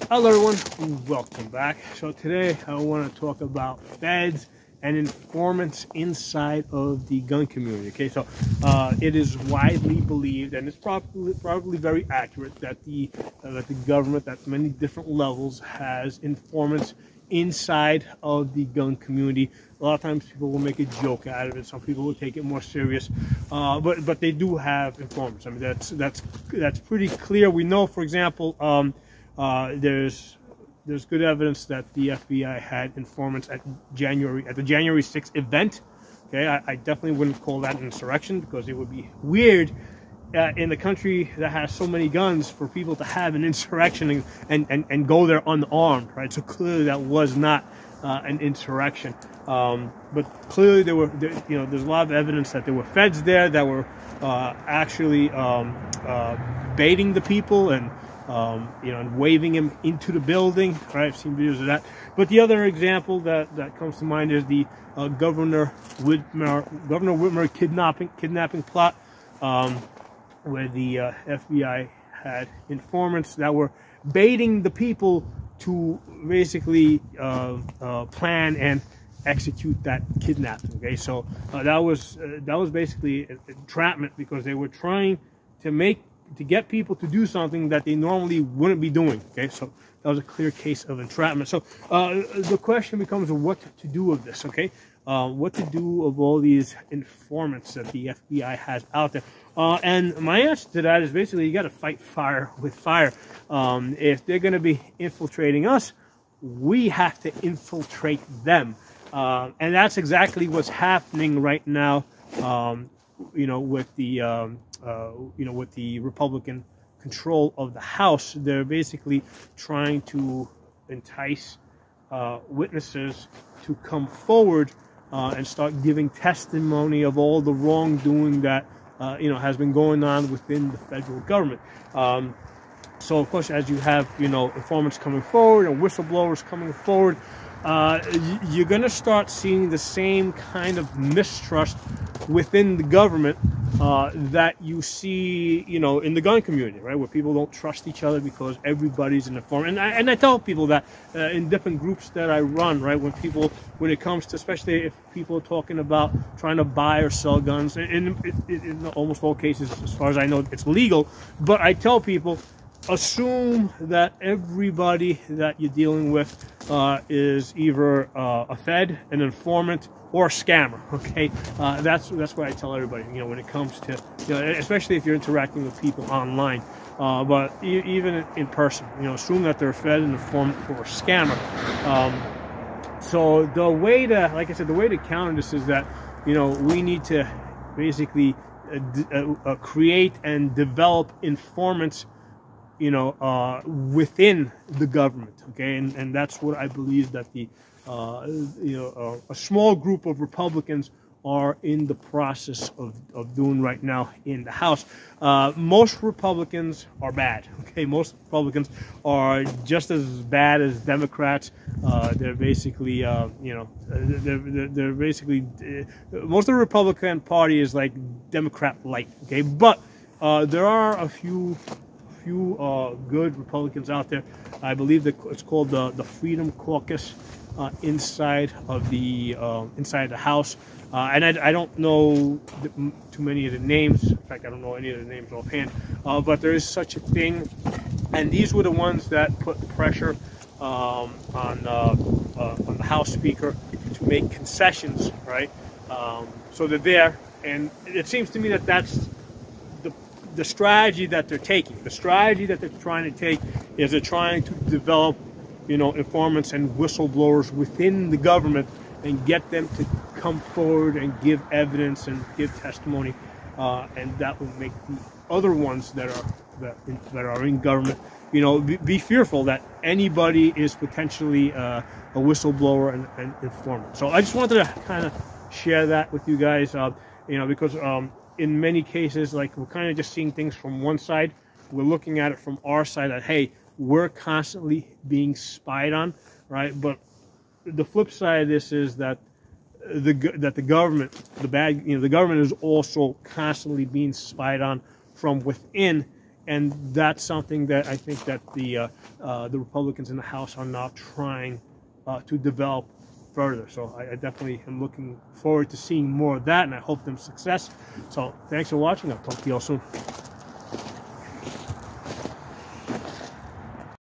Hello everyone, welcome back. So today I want to talk about feds and informants inside of the gun community. Okay, so it is widely believed, and it's probably very accurate, that the government at many different levels has informants inside of the gun community. A lot of times people will make a joke out of it. Some people will take it more serious, but they do have informants. I mean, that's pretty clear. We know, for example, there's good evidence that the FBI had informants at the January 6th event. Okay, I definitely wouldn't call that an insurrection, because it would be weird in the country that has so many guns for people to have an insurrection and go there unarmed, right? So clearly that was not an insurrection. But clearly there's a lot of evidence that there were feds there that were actually baiting the people and and waving him into the building. Right, I've seen videos of that. But the other example that comes to mind is the Governor Whitmer kidnapping plot, where the FBI had informants that were baiting the people to basically plan and execute that kidnapping. Okay, so that was basically entrapment, because they were trying to get people to do something that they normally wouldn't be doing. Okay, so that was a clear case of entrapment. So the question becomes what to do of this. Okay, what to do of all these informants that the FBI has out there. And my answer to that is basically you got to fight fire with fire. If they're going to be infiltrating us, we have to infiltrate them. And that's exactly what's happening right now. With the Republican control of the House. They're basically trying to entice witnesses to come forward and start giving testimony of all the wrongdoing that has been going on within the federal government. So of course, as you have informants coming forward and whistleblowers coming forward, you're going to start seeing the same kind of mistrust within the government that you see, in the gun community, right, where people don't trust each other because everybody's an informant. And I tell people that in different groups that I run, right, when it comes to, especially if people are talking about trying to buy or sell guns, in almost all cases, as far as I know, it's legal. But I tell people, assume that everybody that you're dealing with is either a fed, an informant, or a scammer. Okay, that's what I tell everybody. When it comes to, especially if you're interacting with people online, but even in person, assume that they're a fed, an informant, or a scammer. So the way to, like I said, the way to counter this is that we need to basically create and develop informants within the government. Okay, and that's what I believe that a small group of Republicans are in the process of doing right now in the House. Most Republicans are bad. Okay, most Republicans are just as bad as Democrats. They're basically, they're basically most of the Republican Party is like Democrat light. Okay, but there are a few good Republicans out there. I believe that it's called the Freedom Caucus inside the House, and I don't know too many of the names. In fact, I don't know any of the names offhand. But there is such a thing, and these were the ones that put pressure on the House Speaker to make concessions, right? So they're there, and it seems to me that that's the strategy that they're taking. The strategy that they're trying to take is they're trying to develop, informants and whistleblowers within the government and get them to come forward and give evidence and give testimony, and that will make the other ones that are in government, be fearful that anybody is potentially a whistleblower and informant. So I just wanted to kind of share that with you guys, because in many cases, like, we're kind of just seeing things from one side. We're looking at it from our side that, hey, we're constantly being spied on, right? But the flip side of this is that the government, the government is also constantly being spied on from within and that's something that I think that the Republicans in the House are now trying to develop further. So I definitely am looking forward to seeing more of that, and I hope them success. So thanks for watching. I'll talk to you all soon.